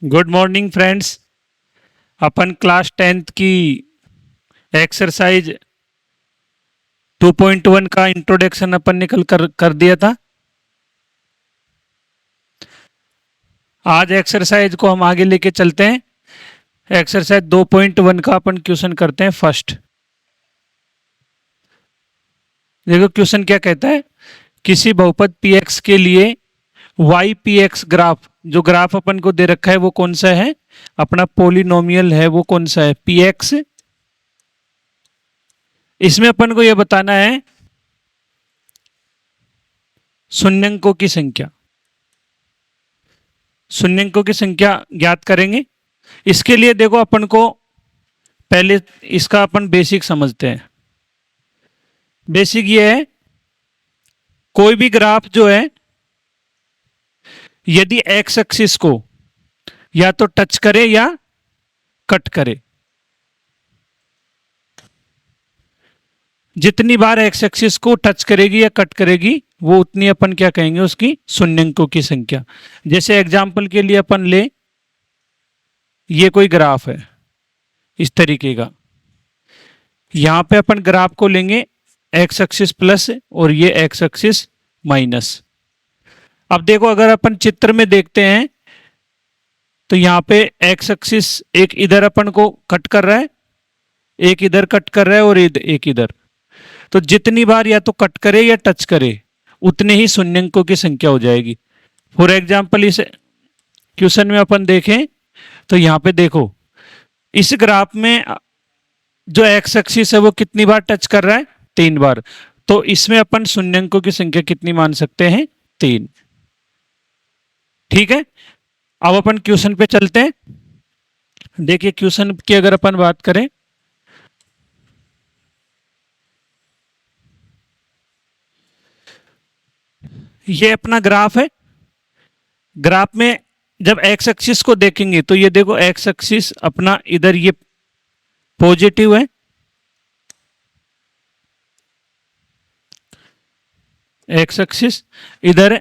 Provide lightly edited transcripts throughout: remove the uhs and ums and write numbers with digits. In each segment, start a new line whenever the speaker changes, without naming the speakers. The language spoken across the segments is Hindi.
Good morning friends. अपन क्लास 10th की एक्सरसाइज 2.1 का इंट्रोडक्शन अपन निकल कर दिया था। आज एक्सरसाइज को हम आगे लेके चलते हैं। एक्सरसाइज 2.1 का अपन क्वेश्चन करते हैं फर्स्ट। देखो क्वेश्चन क्या कहता है, किसी बहुपद px के लिए y px ग्राफ, जो ग्राफ अपन को दे रखा है वो कौन सा है, अपना पोलिनोमियल है, वो कौन सा है px। इसमें अपन को यह बताना है शून्यंकों की संख्या। शून्यंकों की संख्या ज्ञात करेंगे। इसके लिए देखो अपन को पहले इसका अपन बेसिक समझते हैं। बेसिक ये है, कोई भी ग्राफ जो है यदि एक्स एक्सिस को या तो टच करे या कट करे, जितनी बार एक्स एक्सिस को टच करेगी या कट करेगी वो उतनी अपन क्या कहेंगे, उसकी शून्यंकों की संख्या। जैसे एग्जांपल के लिए अपन ले, ये कोई ग्राफ है इस तरीके का, यहां पे अपन ग्राफ को लेंगे एक्स एक्सिस प्लस और ये एक्स एक्सिस माइनस। अब देखो अगर अपन चित्र में देखते हैं तो यहां पे एक्स एक्सिस एक इधर अपन को कट कर रहा है, एक इधर कट कर रहा है और एक इधर। तो जितनी बार या तो कट करे या टच करे उतने ही शून्यंकों की संख्या हो जाएगी। फॉर एग्जाम्पल इस क्वेश्चन में अपन देखें तो यहां पे देखो इस ग्राफ में जो एक्स एक्सिस है वो कितनी बार टच कर रहा है, 3 बार। तो इसमें अपन शून्यंकों की संख्या कितनी मान सकते हैं, 3। ठीक है, अब अपन क्वेश्चन पे चलते हैं। देखिए क्वेश्चन की अगर अपन बात करें, ये अपना ग्राफ है। ग्राफ में जब एक्स एक्सिस को देखेंगे तो ये देखो एक्स एक्सिस अपना इधर ये पॉजिटिव है, एक्स एक्सिस इधर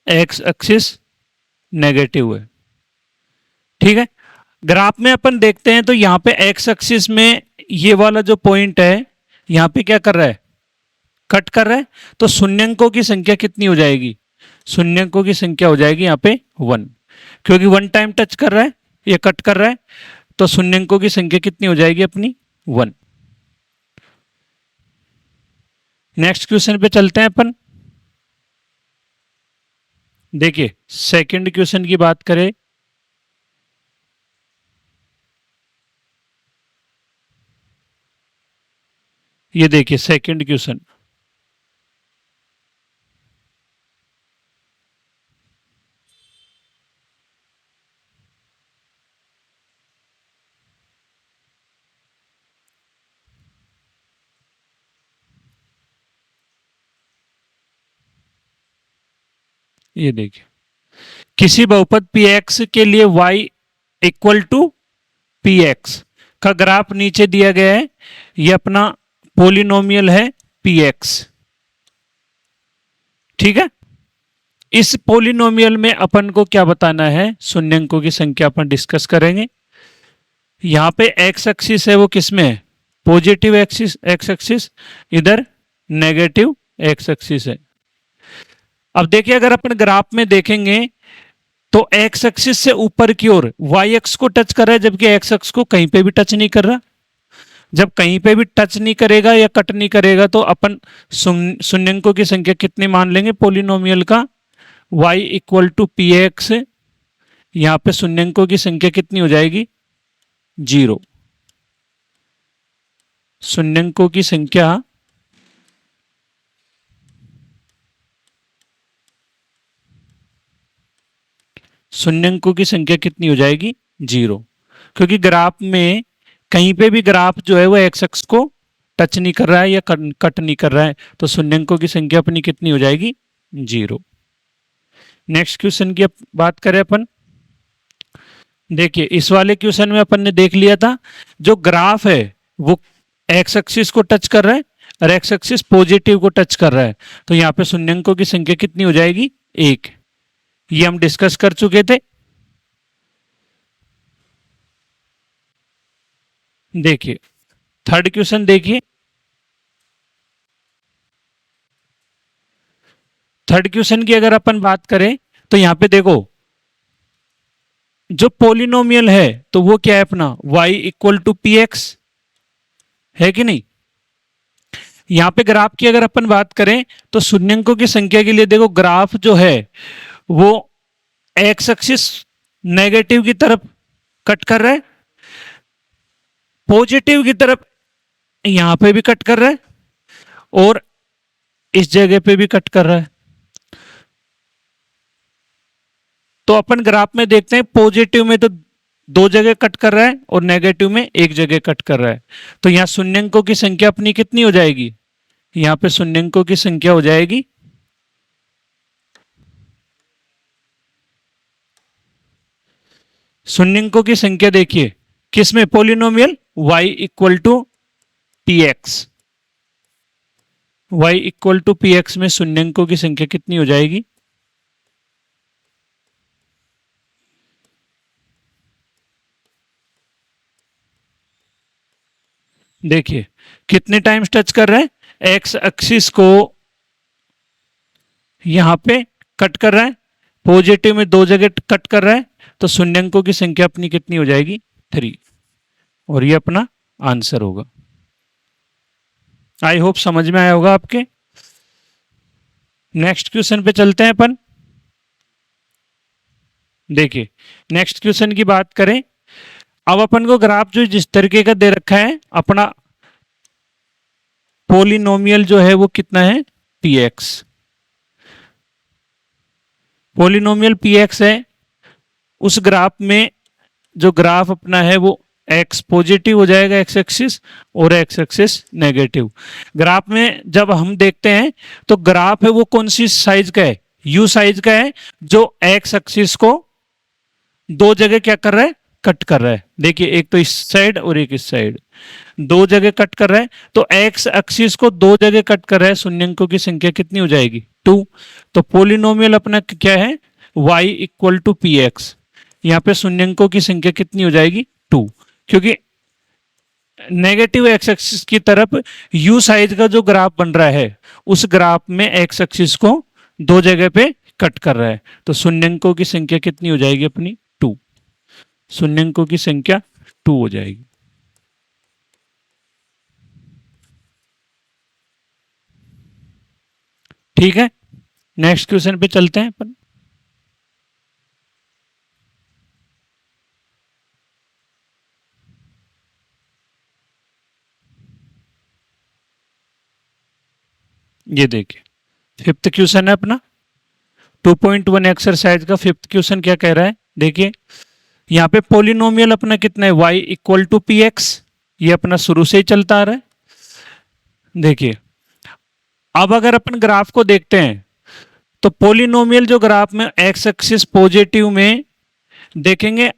एक्स एक्सिस नेगेटिव है। ठीक है, ग्राफ में अपन देखते हैं तो यहां पे एक्स एक्सिस में ये वाला जो पॉइंट है यहां पे क्या कर रहा है, कट कर रहा है। तो शून्यंकों की संख्या कितनी हो जाएगी, शून्यंकों की संख्या हो जाएगी यहाँ पे 1, क्योंकि 1 टाइम टच कर रहा है, ये कट कर रहा है। तो शून्यंकों की संख्या कितनी हो जाएगी अपनी, 1। नेक्स्ट क्वेश्चन पे चलते हैं अपन। देखिए सेकंड क्वेश्चन की बात करें, ये देखिए सेकंड क्वेश्चन। ये देखिए किसी बहुपद px के लिए y इक्वल टू px का ग्राफ नीचे दिया गया है। ये अपना पोलिनोमियल है px। ठीक है, इस पोलिनोमियल में अपन को क्या बताना है, शून्यंकों की संख्या अपन डिस्कस करेंगे। यहां पे एक्स एक्सिस है वो किसमें है, पॉजिटिव एक्सिस एक्स एक्सिस, इधर नेगेटिव एक्स एक्सिस है। अब देखिए अगर अपन ग्राफ में देखेंगे तो एक्स एक्सिस से ऊपर की ओर वाई एक्स को टच कर रहा है, जबकि एक्स एक्स को कहीं पे भी टच नहीं कर रहा। जब कहीं पे भी टच नहीं करेगा या कट नहीं करेगा तो अपन शून्यंकों की संख्या कितनी मान लेंगे पोलिनोमियल का, y equal to P X. यहां पे शून्यंकों की संख्या कितनी हो जाएगी, 0। शून्यंकों की संख्या शून्यंकों की संख्या कितनी हो जाएगी, 0, क्योंकि ग्राफ में कहीं पे भी ग्राफ जो है वो एक्स एक्स को टच नहीं कर रहा है या कट नहीं कर रहा है। तो शून्यंकों की संख्या अपनी कितनी हो जाएगी, 0। नेक्स्ट क्वेश्चन की बात करें अपन। देखिए इस वाले क्वेश्चन में अपन ने देख लिया था, जो ग्राफ है वो एक्स एक्सिस को टच कर रहा है और एक्स एक्सिस पॉजिटिव को टच कर रहा है। तो यहाँ पे शून्यंकों की संख्या कितनी हो जाएगी, 1। ये हम डिस्कस कर चुके थे। देखिए थर्ड क्वेश्चन देखिए, थर्ड क्वेश्चन की अगर अपन बात करें तो यहां पे देखो जो पोलिनोमियल है तो वो क्या है अपना y equal to P X, है कि नहीं। यहां पे ग्राफ की अगर अपन बात करें तो शून्यंकों की संख्या के लिए देखो ग्राफ जो है वो एक्स एक्सिस नेगेटिव की तरफ कट कर रहा है, पॉजिटिव की तरफ यहां पे भी कट कर रहा है और इस जगह पे भी कट कर रहा है। तो अपन ग्राफ में देखते हैं पॉजिटिव में तो दो जगह कट कर रहा है और नेगेटिव में एक जगह कट कर रहा है। तो यहां शून्यंकों की संख्या अपनी कितनी हो जाएगी, यहां पे शून्यंकों की संख्या हो जाएगी शून्यंकों की संख्या देखिए किसमें, polynomial y equal to P X, y equal to P X में शून्यंकों की संख्या कितनी हो जाएगी, देखिए कितने टाइम्स टच कर रहे हैं, एक्स एक्सिस को यहां पे कट कर रहा है, पॉजिटिव में दो जगह कट कर रहा है, तो शून्यंकों की संख्या अपनी कितनी हो जाएगी 3, और ये अपना आंसर होगा। आई होप समझ में आया होगा आपके। नेक्स्ट क्वेश्चन पे चलते हैं अपन। देखिए नेक्स्ट क्वेश्चन की बात करें, अब अपन को ग्राफ जो जिस तरीके का दे रखा है अपना पोलिनोमियल जो है वो कितना है P x, polynomial P X है। उस ग्राफ में जो ग्राफ अपना है वो एक्स पॉजिटिव हो जाएगा एक्स एक्सिस और एक्स एक्सिस नेगेटिव। ग्राफ में जब हम देखते हैं तो ग्राफ है वो कौन सी साइज का है, यू साइज का है, जो एक्स एक्सिस को दो जगह क्या कर रहा है, कट कर रहा है। देखिए एक तो इस साइड और एक इस साइड, दो जगह कट कर रहा है, तो एक्स एक्सिस को दो जगह कट कर रहा है, शून्यंकों की संख्या कितनी हो जाएगी 2। तो पोलिनोमियल अपना क्या है y equal to P X, यहां पे शून्यंकों की संख्या कितनी हो जाएगी 2, क्योंकि नेगेटिव एक्स एक्सिस की तरफ यू साइज का जो ग्राफ बन रहा है उस ग्राफ में एक्स एक्सिस को दो जगह पे कट कर रहा है, तो शून्यंकों की संख्या कितनी हो जाएगी अपनी 2, शून्यंकों की संख्या 2 हो जाएगी। ठीक है, नेक्स्ट क्वेश्चन पे चलते हैं अपन। ये देखिए फिफ्थ क्वेश्चन है अपना 2.1 एक्सरसाइज का फिफ्थ क्वेश्चन क्या कह रहा है, देखिए यहां पे पोलिनोमियल अपना कितना है y equal to P X, ये अपना शुरू से ही चलता आ रहा है। देखिए अब अगर अपन ग्राफ को देखते हैं तो पोलिनोमियल जो ग्राफ में एक्स एक्सिस पॉजिटिव में देखेंगे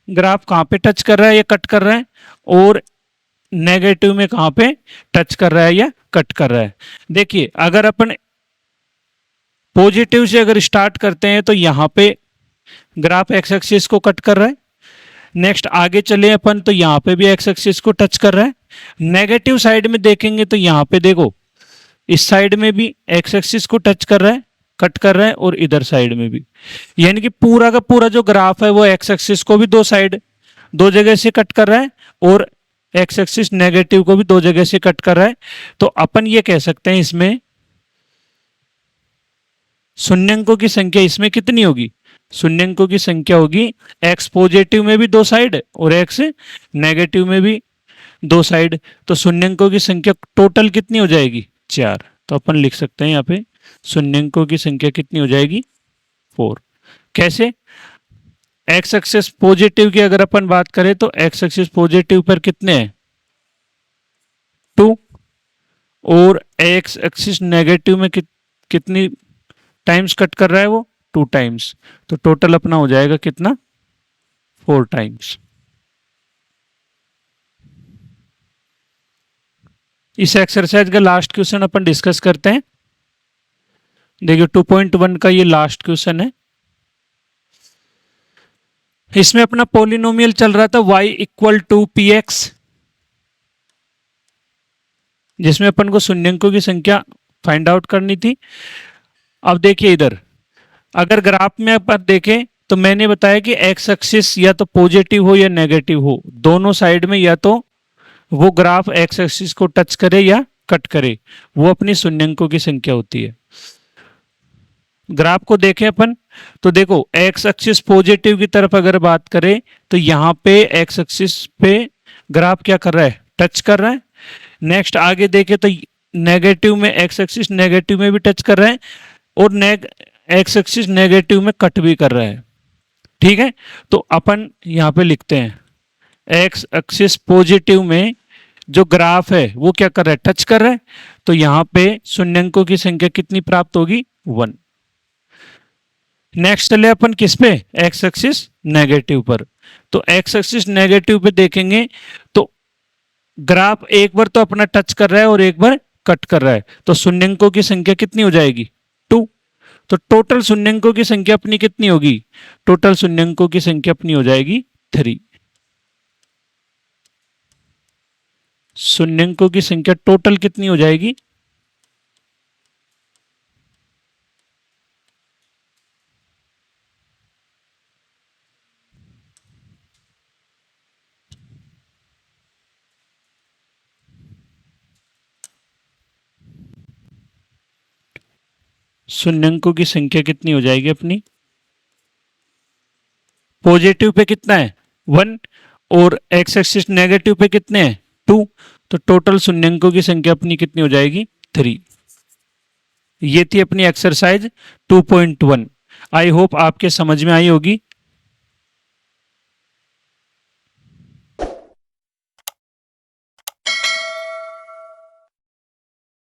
ग्राफ कहां पे टच कर रहा है या कट कर रहा है, और नेगेटिव में कहां पे टच कर रहा है या कट कर रहा है। देखिए अगर अपन पॉजिटिव से अगर स्टार्ट करते हैं तो यहां पे ग्राफ एक्स एक्सिस को कट कर रहा है, नेक्स्ट आगे चले अपन तो यहां पे भी एक्स एक्सिस को टच कर रहा है, नेगेटिव साइड में देखेंगे तो यहां पे देखो इस साइड में भी एक्स एक्सिस को टच कर रहा है, कट कर रहा है, और इधर साइड में भी, यानी कि पूरा का पूरा जो ग्राफ है वो एक्स एक्सिस को भी दो साइड दो जगह से कट कर रहा है और एक्स एक्सिस नेगेटिव को भी दो जगह से कट कर रहा है। तो अपन ये कह सकते हैं इसमें शून्यंकों की संख्या इसमें कितनी होगी, शून्यंकों की संख्या होगी एक्स पॉजिटिव में भी दो साइड और एक्स नेगेटिव में भी दो साइड, तो शून्यंकों की संख्या टोटल कितनी हो जाएगी 4। तो अपन लिख सकते हैं यहाँ पे शून्यंकों की संख्या कितनी हो जाएगी 4। कैसे, एक्स एक्सिस पॉजिटिव की अगर अपन बात करें तो एक्स एक्सिस पॉजिटिव पर कितने हैं 2, और एक्स एक्सिस नेगेटिव में कितनी टाइम्स कट कर रहा है वो 2 टाइम्स, तो टोटल अपना हो जाएगा कितना 4 टाइम्स। इस एक्सरसाइज का लास्ट क्वेश्चन अपन डिस्कस करते हैं। देखिए 2.1 का ये लास्ट क्वेश्चन है, इसमें अपना पोलिनोमियल चल रहा था y equal to P X, जिसमें अपन को शून्यंकों की संख्या फाइंड आउट करनी थी। अब देखिए इधर, अगर ग्राफ में अपन देखें तो मैंने बताया कि एक्स एक्सिस या तो पॉजिटिव हो या नेगेटिव हो, दोनों साइड में या तो वो ग्राफ एक्स एक्सिस को टच करे या कट करे, वो अपनी शून्यंकों की संख्या होती है। ग्राफ को देखें अपन तो देखो एक्स एक्सिस पॉजिटिव की तरफ अगर बात करें तो यहाँ पे एक्स एक्सिस पे ग्राफ क्या कर रहा है, टच कर रहा है। नेक्स्ट आगे देखें तो नेगेटिव में एक्स एक्सिस नेगेटिव में भी टच कर रहा है और एक्स एक्सिस नेगेटिव में कट भी कर रहा है। ठीक है, तो अपन यहाँ पे लिखते हैं एक्स एक्सिस पॉजिटिव में जो ग्राफ है वो क्या कर रहा है, टच कर रहा है। तो यहाँ पे शून्यंकों की संख्या कितनी प्राप्त होगी, 1। नेक्स्ट चले अपन किस पे, एक्स एक्सिस नेगेटिव पर। तो एक्स एक्सिस नेगेटिव पे देखेंगे तो ग्राफ एक बार तो अपना टच कर रहा है और एक बार कट कर रहा है, तो शून्यंकों की संख्या कितनी हो जाएगी, 2। तो टोटल शून्यंकों की संख्या अपनी कितनी होगी, टोटल शून्यंकों की संख्या अपनी हो जाएगी 3। शून्यंकों की संख्या टोटल कितनी हो जाएगी, शून्यंकों की संख्या कितनी हो जाएगी अपनी, पॉजिटिव पे कितना है 1 और एक्स एक्सिस नेगेटिव पे कितने हैं 2, तो टोटल शून्यंकों की संख्या अपनी कितनी हो जाएगी 3। ये थी अपनी एक्सरसाइज 2.1। आई होप आपके समझ में आई होगी।